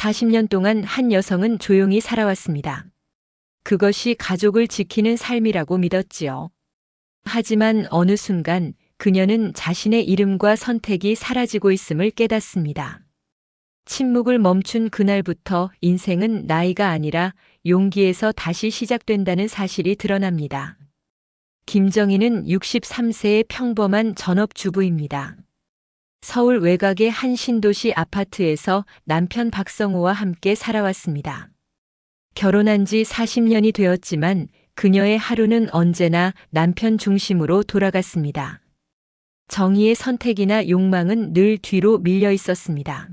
40년 동안 한 여성은 조용히 살아왔습니다. 그것이 가족을 지키는 삶이라고 믿었지요. 하지만 어느 순간 그녀는 자신의 이름과 선택이 사라지고 있음을 깨닫습니다. 침묵을 멈춘 그날부터 인생은 나이가 아니라 용기에서 다시 시작된다는 사실이 드러납니다. 김정희는 63세의 평범한 전업주부입니다. 서울 외곽의 한 신도시 아파트에서 남편 박성호와 함께 살아왔습니다. 결혼한 지 40년이 되었지만 그녀의 하루는 언제나 남편 중심으로 돌아갔습니다. 정희의 선택이나 욕망은 늘 뒤로 밀려 있었습니다.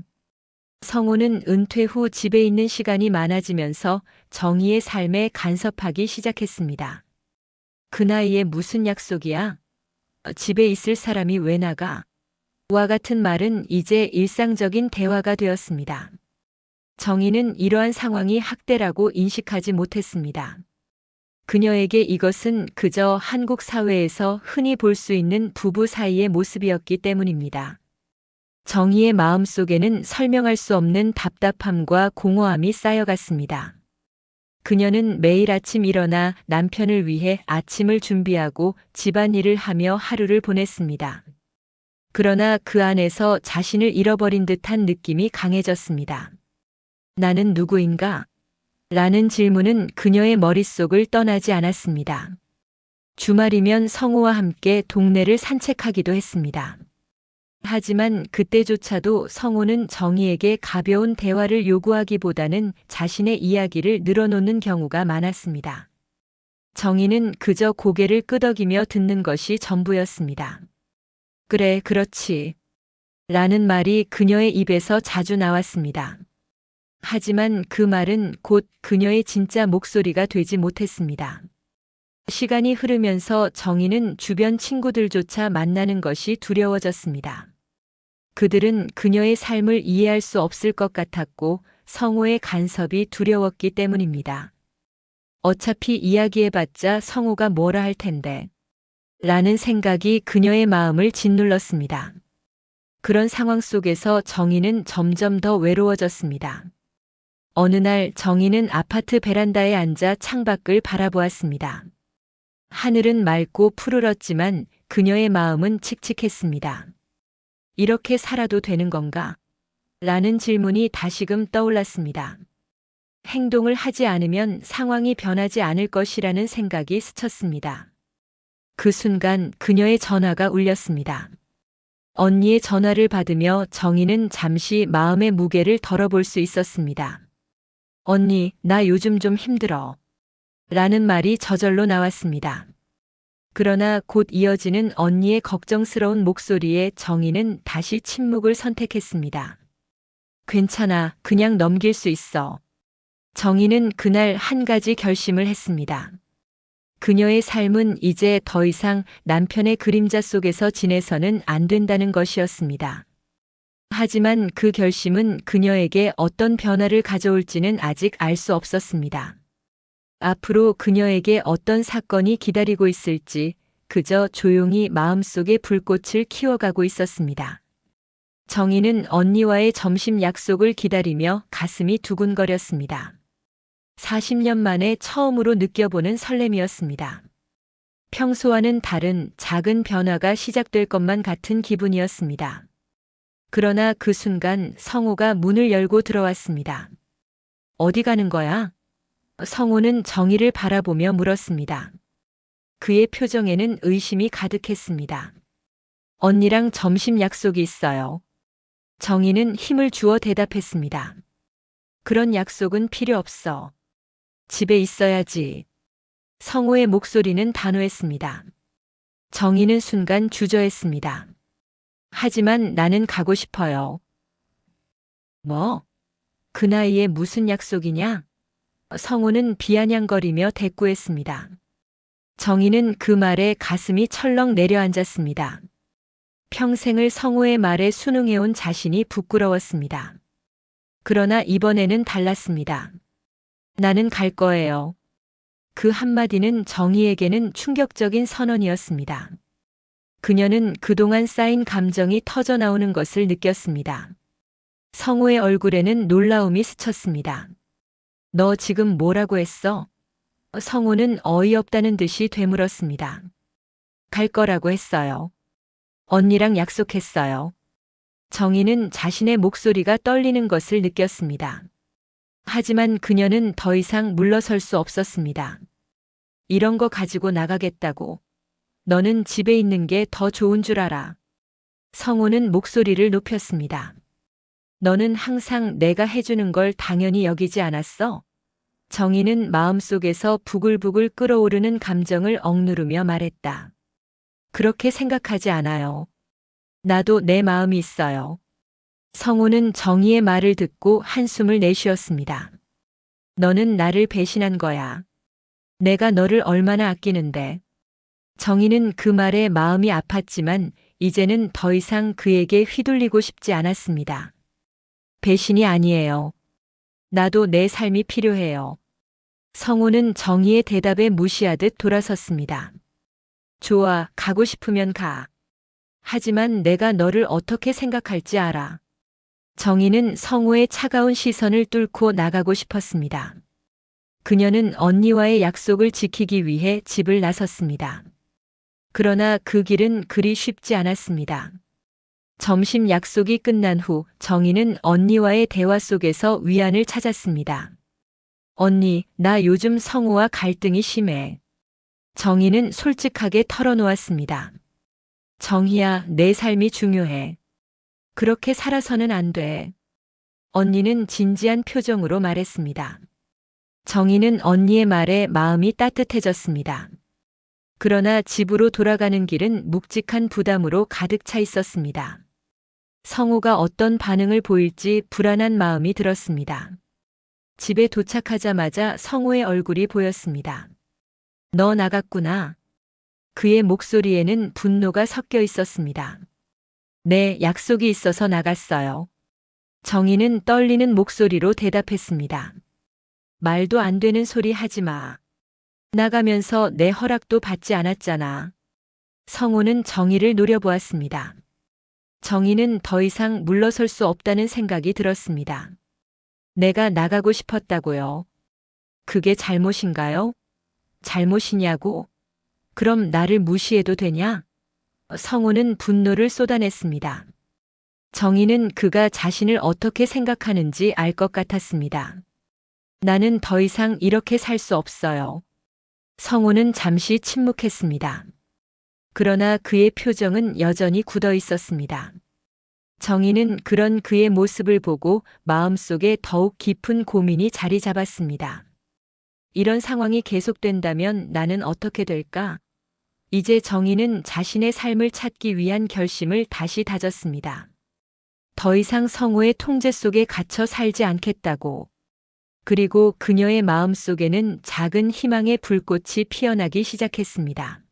성호는 은퇴 후 집에 있는 시간이 많아지면서 정희의 삶에 간섭하기 시작했습니다. 그 나이에 무슨 약속이야? 집에 있을 사람이 왜 나가? 와 같은 말은 이제 일상적인 대화가 되었습니다. 정희는 이러한 상황이 학대라고 인식하지 못했습니다. 그녀에게 이것은 그저 한국 사회에서 흔히 볼 수 있는 부부 사이의 모습이었기 때문입니다. 정희의 마음속에는 설명할 수 없는 답답함과 공허함이 쌓여갔습니다. 그녀는 매일 아침 일어나 남편을 위해 아침을 준비하고 집안일을 하며 하루를 보냈습니다. 그러나 그 안에서 자신을 잃어버린 듯한 느낌이 강해졌습니다. 나는 누구인가? 라는 질문은 그녀의 머릿속을 떠나지 않았습니다. 주말이면 성우와 함께 동네를 산책하기도 했습니다. 하지만 그때조차도 성우는 정희에게 가벼운 대화를 요구하기보다는 자신의 이야기를 늘어놓는 경우가 많았습니다. 정희는 그저 고개를 끄덕이며 듣는 것이 전부였습니다. 그래, 그렇지. 라는 말이 그녀의 입에서 자주 나왔습니다. 하지만 그 말은 곧 그녀의 진짜 목소리가 되지 못했습니다. 시간이 흐르면서 정희는 주변 친구들조차 만나는 것이 두려워졌습니다. 그들은 그녀의 삶을 이해할 수 없을 것 같았고 성호의 간섭이 두려웠기 때문입니다. 어차피 이야기해봤자 성호가 뭐라 할 텐데. 라는 생각이 그녀의 마음을 짓눌렀습니다. 그런 상황 속에서 정희는 점점 더 외로워졌습니다. 어느 날 정희는 아파트 베란다에 앉아 창밖을 바라보았습니다. 하늘은 맑고 푸르렀지만 그녀의 마음은 칙칙했습니다. 이렇게 살아도 되는 건가? 라는 질문이 다시금 떠올랐습니다. 행동을 하지 않으면 상황이 변하지 않을 것이라는 생각이 스쳤습니다. 그 순간 그녀의 전화가 울렸습니다. 언니의 전화를 받으며 정희는 잠시 마음의 무게를 덜어볼 수 있었습니다. 언니, 나 요즘 좀 힘들어. 라는 말이 저절로 나왔습니다. 그러나 곧 이어지는 언니의 걱정스러운 목소리에 정희는 다시 침묵을 선택했습니다. 괜찮아, 그냥 넘길 수 있어. 정희는 그날 한 가지 결심을 했습니다. 그녀의 삶은 이제 더 이상 남편의 그림자 속에서 지내서는 안 된다는 것이었습니다. 하지만 그 결심은 그녀에게 어떤 변화를 가져올지는 아직 알 수 없었습니다. 앞으로 그녀에게 어떤 사건이 기다리고 있을지 그저 조용히 마음속에 불꽃을 키워가고 있었습니다. 정희는 언니와의 점심 약속을 기다리며 가슴이 두근거렸습니다. 40년 만에 처음으로 느껴보는 설렘이었습니다. 평소와는 다른 작은 변화가 시작될 것만 같은 기분이었습니다. 그러나 그 순간 성호가 문을 열고 들어왔습니다. 어디 가는 거야? 성호는 정희를 바라보며 물었습니다. 그의 표정에는 의심이 가득했습니다. 언니랑 점심 약속이 있어요. 정희는 힘을 주어 대답했습니다. 그런 약속은 필요 없어. 집에 있어야지. 성호의 목소리는 단호했습니다. 정희는 순간 주저했습니다. 하지만 나는 가고 싶어요. 뭐? 그 나이에 무슨 약속이냐? 성호는 비아냥거리며 대꾸했습니다. 정희는 그 말에 가슴이 철렁 내려앉았습니다. 평생을 성호의 말에 순응해온 자신이 부끄러웠습니다. 그러나 이번에는 달랐습니다. 나는 갈 거예요. 그 한마디는 정희에게는 충격적인 선언이었습니다. 그녀는 그동안 쌓인 감정이 터져나오는 것을 느꼈습니다. 성우의 얼굴에는 놀라움이 스쳤습니다. 너 지금 뭐라고 했어? 성우는 어이없다는 듯이 되물었습니다. 갈 거라고 했어요. 언니랑 약속했어요. 정희는 자신의 목소리가 떨리는 것을 느꼈습니다. 하지만 그녀는 더 이상 물러설 수 없었습니다. 이런 거 가지고 나가겠다고. 너는 집에 있는 게 더 좋은 줄 알아. 성우는 목소리를 높였습니다. 너는 항상 내가 해주는 걸 당연히 여기지 않았어? 정희는 마음속에서 부글부글 끓어오르는 감정을 억누르며 말했다. 그렇게 생각하지 않아요. 나도 내 마음이 있어요. 성우는 정희의 말을 듣고 한숨을 내쉬었습니다. 너는 나를 배신한 거야. 내가 너를 얼마나 아끼는데. 정희는 그 말에 마음이 아팠지만 이제는 더 이상 그에게 휘둘리고 싶지 않았습니다. 배신이 아니에요. 나도 내 삶이 필요해요. 성우는 정희의 대답에 무시하듯 돌아섰습니다. 좋아, 가고 싶으면 가. 하지만 내가 너를 어떻게 생각할지 알아. 정희는 성우의 차가운 시선을 뚫고 나가고 싶었습니다. 그녀는 언니와의 약속을 지키기 위해 집을 나섰습니다. 그러나 그 길은 그리 쉽지 않았습니다. 점심 약속이 끝난 후 정희는 언니와의 대화 속에서 위안을 찾았습니다. 언니, 나 요즘 성우와 갈등이 심해. 정희는 솔직하게 털어놓았습니다. 정희야, 내 삶이 중요해. 그렇게 살아서는 안 돼. 언니는 진지한 표정으로 말했습니다. 정희는 언니의 말에 마음이 따뜻해졌습니다. 그러나 집으로 돌아가는 길은 묵직한 부담으로 가득 차 있었습니다. 성우가 어떤 반응을 보일지 불안한 마음이 들었습니다. 집에 도착하자마자 성우의 얼굴이 보였습니다. 너 나갔구나. 그의 목소리에는 분노가 섞여 있었습니다. 네, 약속이 있어서 나갔어요. 정희는 떨리는 목소리로 대답했습니다. 말도 안 되는 소리 하지 마. 나가면서 내 허락도 받지 않았잖아. 성우는 정희를 노려보았습니다. 정희는 더 이상 물러설 수 없다는 생각이 들었습니다. 내가 나가고 싶었다고요. 그게 잘못인가요? 잘못이냐고? 그럼 나를 무시해도 되냐? 성우는 분노를 쏟아냈습니다. 정희는 그가 자신을 어떻게 생각하는지 알 것 같았습니다. 나는 더 이상 이렇게 살 수 없어요. 성우는 잠시 침묵했습니다. 그러나 그의 표정은 여전히 굳어 있었습니다. 정희는 그런 그의 모습을 보고 마음속에 더욱 깊은 고민이 자리 잡았습니다. 이런 상황이 계속된다면 나는 어떻게 될까? 이제 정희는 자신의 삶을 찾기 위한 결심을 다시 다졌습니다. 더 이상 성우의 통제 속에 갇혀 살지 않겠다고. 그리고 그녀의 마음속에는 작은 희망의 불꽃이 피어나기 시작했습니다.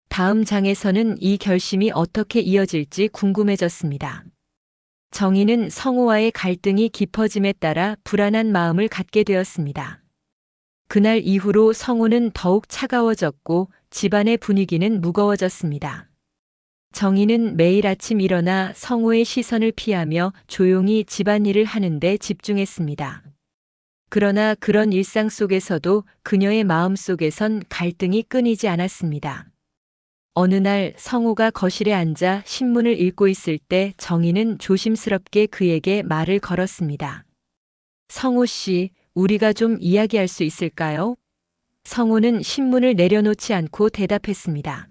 다음 장에서는 이 결심이 어떻게 이어질지 궁금해졌습니다. 정희는 성우와의 갈등이 깊어짐에 따라 불안한 마음을 갖게 되었습니다. 그날 이후로 성우는 더욱 차가워졌고 집안의 분위기는 무거워졌습니다. 정희는 매일 아침 일어나 성우의 시선을 피하며 조용히 집안일을 하는데 집중했습니다. 그러나 그런 일상 속에서도 그녀의 마음속에선 갈등이 끊이지 않았습니다. 어느 날 성우가 거실에 앉아 신문을 읽고 있을 때 정희는 조심스럽게 그에게 말을 걸었습니다. 성우 씨, 우리가 좀 이야기할 수 있을까요? 성우는 신문을 내려놓지 않고 대답했습니다.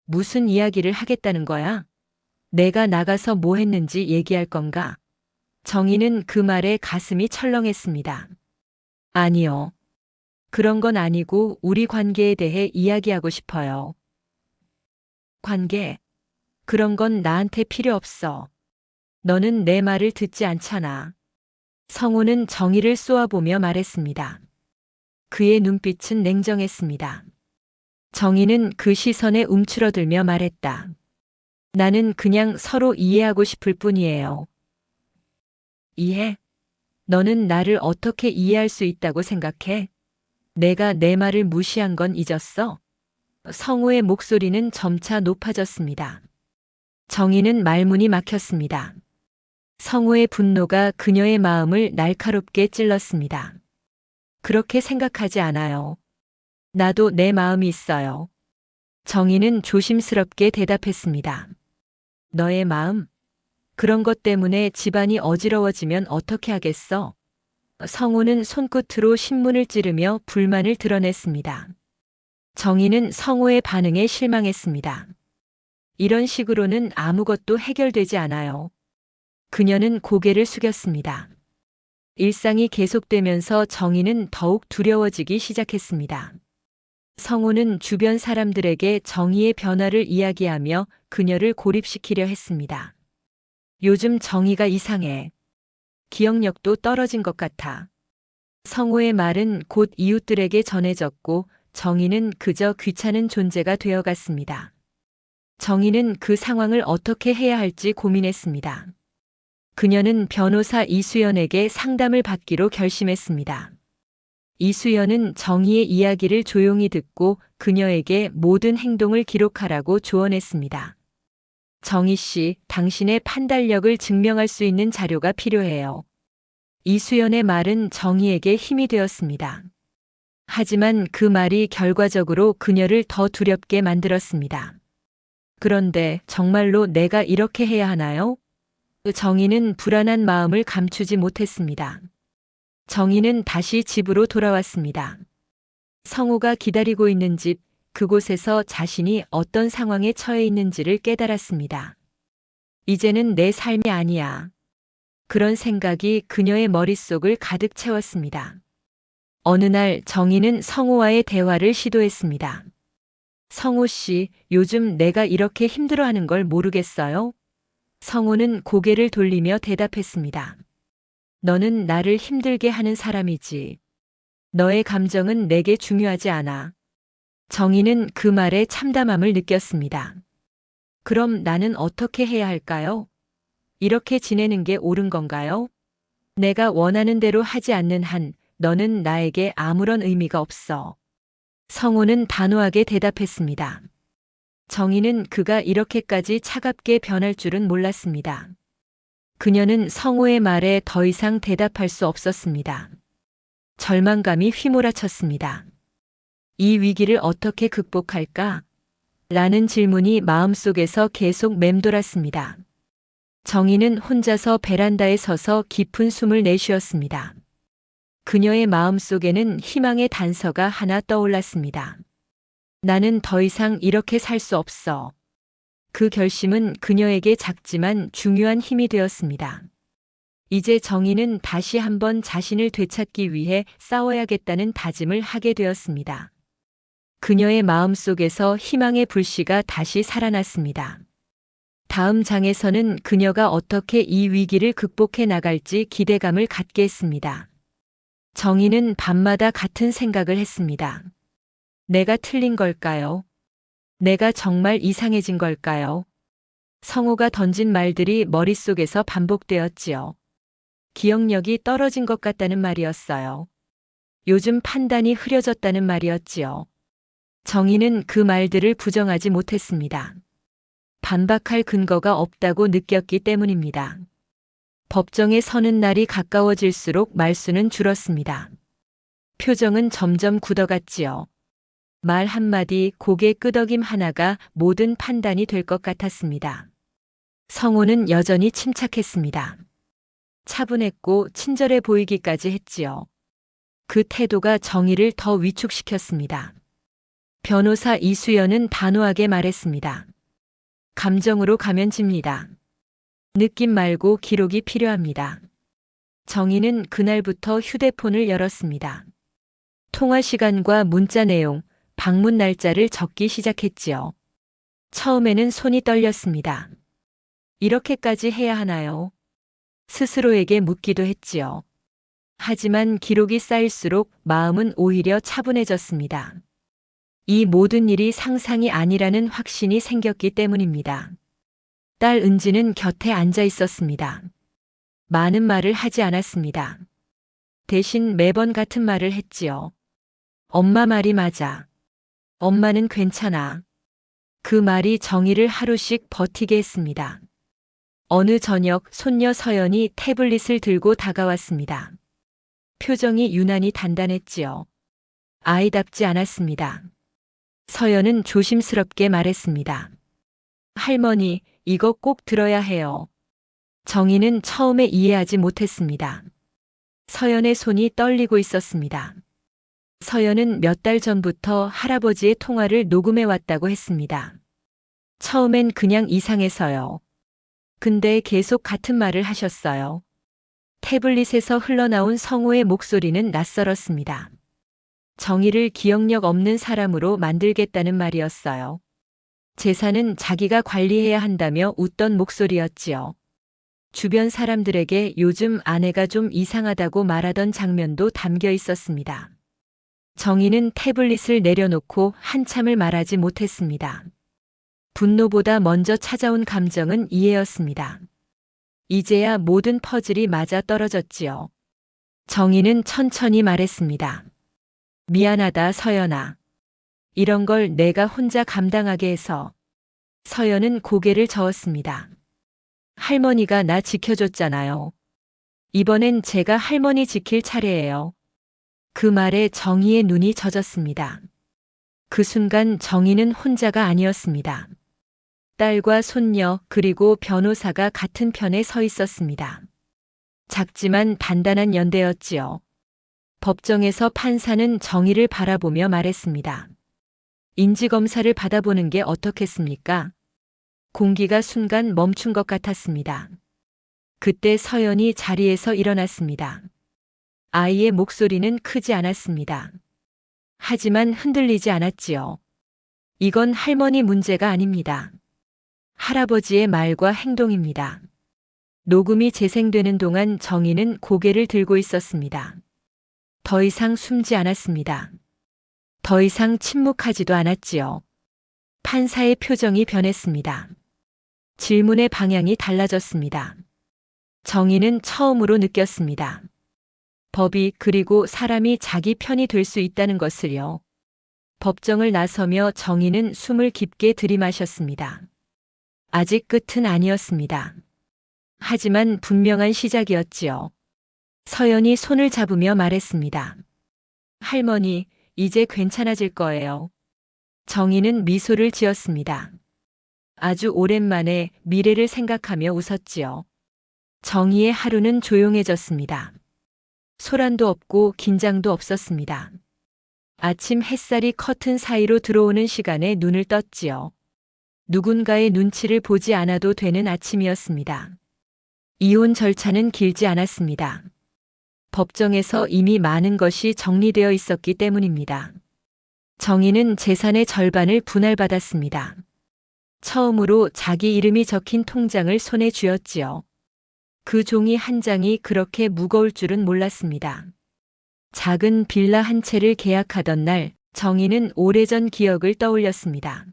무슨 이야기를 하겠다는 거야? 내가 나가서 뭐 했는지 얘기할 건가? 정희는 그 말에 가슴이 철렁했습니다. 아니요. 그런 건 아니고 우리 관계에 대해 이야기하고 싶어요. 관계? 그런 건 나한테 필요 없어. 너는 내 말을 듣지 않잖아. 성우는 정희를 쏘아보며 말했습니다. 그의 눈빛은 냉정했습니다. 정희는 그 시선에 움츠러들며 말했다. 나는 그냥 서로 이해하고 싶을 뿐이에요. 이해? 너는 나를 어떻게 이해할 수 있다고 생각해? 내가 내 말을 무시한 건 잊었어? 성우의 목소리는 점차 높아졌습니다. 정희는 말문이 막혔습니다. 성우의 분노가 그녀의 마음을 날카롭게 찔렀습니다. 그렇게 생각하지 않아요. 나도 내 마음이 있어요. 정희는 조심스럽게 대답했습니다. 너의 마음? 그런 것 때문에 집안이 어지러워지면 어떻게 하겠어? 성우는 손끝으로 신문을 찌르며 불만을 드러냈습니다. 정희는 성우의 반응에 실망했습니다. 이런 식으로는 아무것도 해결되지 않아요. 그녀는 고개를 숙였습니다. 일상이 계속되면서 정희는 더욱 두려워지기 시작했습니다. 성우는 주변 사람들에게 정희의 변화를 이야기하며 그녀를 고립시키려 했습니다. 요즘 정희가 이상해. 기억력도 떨어진 것 같아. 성우의 말은 곧 이웃들에게 전해졌고 정희는 그저 귀찮은 존재가 되어갔습니다. 정희는 그 상황을 어떻게 해야 할지 고민했습니다. 그녀는 변호사 이수연에게 상담을 받기로 결심했습니다. 이수연은 정희의 이야기를 조용히 듣고 그녀에게 모든 행동을 기록하라고 조언했습니다. 정희 씨, 당신의 판단력을 증명할 수 있는 자료가 필요해요. 이수연의 말은 정희에게 힘이 되었습니다. 하지만 그 말이 결과적으로 그녀를 더 두렵게 만들었습니다. 그런데 정말로 내가 이렇게 해야 하나요? 정희는 불안한 마음을 감추지 못했습니다. 정희는 다시 집으로 돌아왔습니다. 성우가 기다리고 있는 집, 그곳에서 자신이 어떤 상황에 처해 있는지를 깨달았습니다. 이제는 내 삶이 아니야. 그런 생각이 그녀의 머릿속을 가득 채웠습니다. 어느 날 정희는 성우와의 대화를 시도했습니다. 성우 씨, 요즘 내가 이렇게 힘들어하는 걸 모르겠어요? 성우는 고개를 돌리며 대답했습니다. 너는 나를 힘들게 하는 사람이지. 너의 감정은 내게 중요하지 않아. 정희는 그 말에 참담함을 느꼈습니다. 그럼 나는 어떻게 해야 할까요? 이렇게 지내는 게 옳은 건가요? 내가 원하는 대로 하지 않는 한 너는 나에게 아무런 의미가 없어. 성우는 단호하게 대답했습니다. 정희는 그가 이렇게까지 차갑게 변할 줄은 몰랐습니다. 그녀는 성우의 말에 더 이상 대답할 수 없었습니다. 절망감이 휘몰아쳤습니다. 이 위기를 어떻게 극복할까? 라는 질문이 마음속에서 계속 맴돌았습니다. 정희는 혼자서 베란다에 서서 깊은 숨을 내쉬었습니다. 그녀의 마음속에는 희망의 단서가 하나 떠올랐습니다. 나는 더 이상 이렇게 살 수 없어. 그 결심은 그녀에게 작지만 중요한 힘이 되었습니다. 이제 정희는 다시 한번 자신을 되찾기 위해 싸워야겠다는 다짐을 하게 되었습니다. 그녀의 마음속에서 희망의 불씨가 다시 살아났습니다. 다음 장에서는 그녀가 어떻게 이 위기를 극복해 나갈지 기대감을 갖게 했습니다. 정희는 밤마다 같은 생각을 했습니다. 내가 틀린 걸까요? 내가 정말 이상해진 걸까요? 성우가 던진 말들이 머릿속에서 반복되었지요. 기억력이 떨어진 것 같다는 말이었어요. 요즘 판단이 흐려졌다는 말이었지요. 정희는 그 말들을 부정하지 못했습니다. 반박할 근거가 없다고 느꼈기 때문입니다. 법정에 서는 날이 가까워질수록 말수는 줄었습니다. 표정은 점점 굳어갔지요. 말 한마디, 고개 끄덕임 하나가 모든 판단이 될 것 같았습니다. 성우는 여전히 침착했습니다. 차분했고 친절해 보이기까지 했지요. 그 태도가 정희를 더 위축시켰습니다. 변호사 이수연은 단호하게 말했습니다. 감정으로 가면 집니다. 느낌 말고 기록이 필요합니다. 정희는 그날부터 휴대폰을 열었습니다. 통화 시간과 문자 내용, 방문 날짜를 적기 시작했지요. 처음에는 손이 떨렸습니다. 이렇게까지 해야 하나요? 스스로에게 묻기도 했지요. 하지만 기록이 쌓일수록 마음은 오히려 차분해졌습니다. 이 모든 일이 상상이 아니라는 확신이 생겼기 때문입니다. 딸 은지는 곁에 앉아 있었습니다. 많은 말을 하지 않았습니다. 대신 매번 같은 말을 했지요. 엄마 말이 맞아. 엄마는 괜찮아. 그 말이 정희를 하루씩 버티게 했습니다. 어느 저녁 손녀 서연이 태블릿을 들고 다가왔습니다. 표정이 유난히 단단했지요. 아이답지 않았습니다. 서연은 조심스럽게 말했습니다. 할머니, 이거 꼭 들어야 해요. 정희는 처음에 이해하지 못했습니다. 서연의 손이 떨리고 있었습니다. 서연은 몇 달 전부터 할아버지의 통화를 녹음해 왔다고 했습니다. 처음엔 그냥 이상해서요. 근데 계속 같은 말을 하셨어요. 태블릿에서 흘러나온 성우의 목소리는 낯설었습니다. 정의를 기억력 없는 사람으로 만들겠다는 말이었어요. 재산은 자기가 관리해야 한다며 웃던 목소리였지요. 주변 사람들에게 요즘 아내가 좀 이상하다고 말하던 장면도 담겨 있었습니다. 정희는 태블릿을 내려놓고 한참을 말하지 못했습니다. 분노보다 먼저 찾아온 감정은 이해였습니다. 이제야 모든 퍼즐이 맞아 떨어졌지요. 정희는 천천히 말했습니다. 미안하다, 서연아. 이런 걸 내가 혼자 감당하게 해서. 서연은 고개를 저었습니다. 할머니가 나 지켜줬잖아요. 이번엔 제가 할머니 지킬 차례예요. 그 말에 정희의 눈이 젖었습니다. 그 순간 정희는 혼자가 아니었습니다. 딸과 손녀 그리고 변호사가 같은 편에 서 있었습니다. 작지만 단단한 연대였지요. 법정에서 판사는 정희를 바라보며 말했습니다. 인지검사를 받아보는 게 어떻겠습니까? 공기가 순간 멈춘 것 같았습니다. 그때 서연이 자리에서 일어났습니다. 아이의 목소리는 크지 않았습니다. 하지만 흔들리지 않았지요. 이건 할머니 문제가 아닙니다. 할아버지의 말과 행동입니다. 녹음이 재생되는 동안 정희는 고개를 들고 있었습니다. 더 이상 숨지 않았습니다. 더 이상 침묵하지도 않았지요. 판사의 표정이 변했습니다. 질문의 방향이 달라졌습니다. 정희는 처음으로 느꼈습니다. 법이 그리고 사람이 자기 편이 될 수 있다는 것을요. 법정을 나서며 정희는 숨을 깊게 들이마셨습니다. 아직 끝은 아니었습니다. 하지만 분명한 시작이었지요. 서연이 손을 잡으며 말했습니다. 할머니, 이제 괜찮아질 거예요. 정희는 미소를 지었습니다. 아주 오랜만에 미래를 생각하며 웃었지요. 정희의 하루는 조용해졌습니다. 소란도 없고 긴장도 없었습니다. 아침 햇살이 커튼 사이로 들어오는 시간에 눈을 떴지요. 누군가의 눈치를 보지 않아도 되는 아침이었습니다. 이혼 절차는 길지 않았습니다. 법정에서 이미 많은 것이 정리되어 있었기 때문입니다. 정희는 재산의 절반을 분할받았습니다. 처음으로 자기 이름이 적힌 통장을 손에 쥐었지요. 그 종이 한 장이 그렇게 무거울 줄은 몰랐습니다. 작은 빌라 한 채를 계약하던 날, 정희는 오래전 기억을 떠올렸습니다.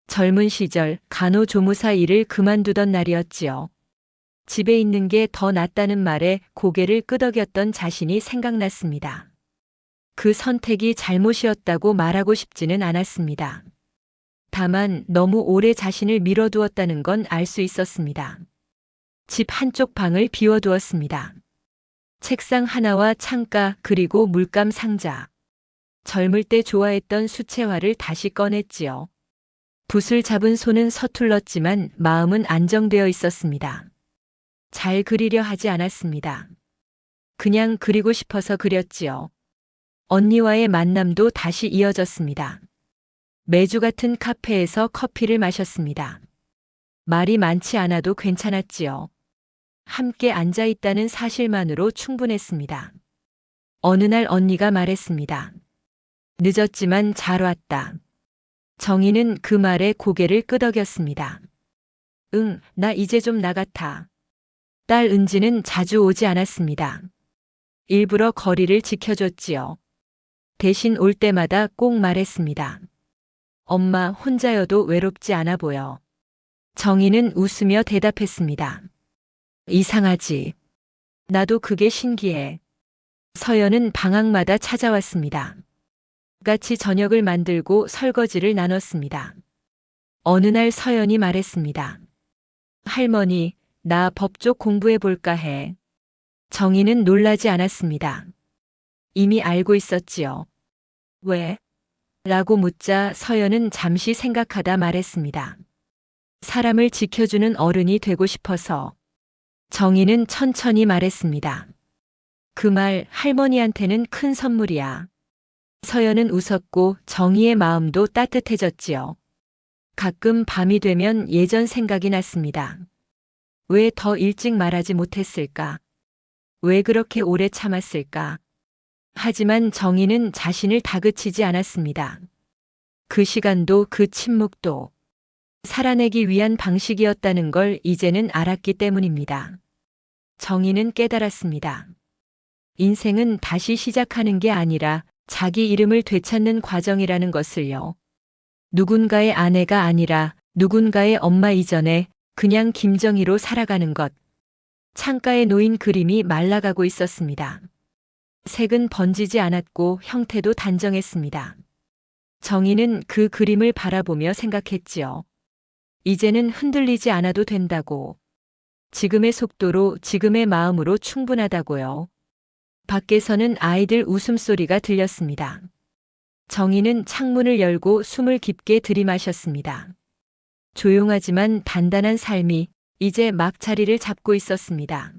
젊은 시절 간호조무사 일을 그만두던 날이었지요. 집에 있는 게 더 낫다는 말에 고개를 끄덕였던 자신이 생각났습니다. 그 선택이 잘못이었다고 말하고 싶지는 않았습니다. 다만 너무 오래 자신을 밀어두었다는 건 알 수 있었습니다. 집 한쪽 방을 비워두었습니다. 책상 하나와 창가 그리고 물감 상자. 젊을 때 좋아했던 수채화를 다시 꺼냈지요. 붓을 잡은 손은 서툴렀지만 마음은 안정되어 있었습니다. 잘 그리려 하지 않았습니다. 그냥 그리고 싶어서 그렸지요. 언니와의 만남도 다시 이어졌습니다. 매주 같은 카페에서 커피를 마셨습니다. 말이 많지 않아도 괜찮았지요. 함께 앉아 있다는 사실만으로 충분했습니다. 어느 날 언니가 말했습니다. 늦었지만 잘 왔다. 정희는 그 말에 고개를 끄덕였습니다. 응, 나 이제 좀 나같아. 딸 은지는 자주 오지 않았습니다. 일부러 거리를 지켜줬지요. 대신 올 때마다 꼭 말했습니다. 엄마 혼자여도 외롭지 않아 보여. 정희는 웃으며 대답했습니다. 이상하지. 나도 그게 신기해. 서연은 방학마다 찾아왔습니다. 같이 저녁을 만들고 설거지를 나눴습니다. 어느 날 서연이 말했습니다. 할머니, 나 법 쪽 공부해 볼까 해. 정희는 놀라지 않았습니다. 이미 알고 있었지요. 왜? 라고 묻자 서연은 잠시 생각하다 말했습니다. 사람을 지켜주는 어른이 되고 싶어서. 정희는 천천히 말했습니다. 그 말 할머니한테는 큰 선물이야. 서연은 웃었고 정희의 마음도 따뜻해졌지요. 가끔 밤이 되면 예전 생각이 났습니다. 왜 더 일찍 말하지 못했을까? 왜 그렇게 오래 참았을까? 하지만 정희는 자신을 다그치지 않았습니다. 그 시간도 그 침묵도 살아내기 위한 방식이었다는 걸 이제는 알았기 때문입니다. 정희는 깨달았습니다. 인생은 다시 시작하는 게 아니라 자기 이름을 되찾는 과정이라는 것을요. 누군가의 아내가 아니라 누군가의 엄마 이전에 그냥 김정희로 살아가는 것. 창가에 놓인 그림이 말라가고 있었습니다. 색은 번지지 않았고 형태도 단정했습니다. 정희는 그 그림을 바라보며 생각했지요. 이제는 흔들리지 않아도 된다고. 지금의 속도로 지금의 마음으로 충분하다고요. 밖에서는 아이들 웃음소리가 들렸습니다. 정희는 창문을 열고 숨을 깊게 들이마셨습니다. 조용하지만 단단한 삶이 이제 막 자리를 잡고 있었습니다.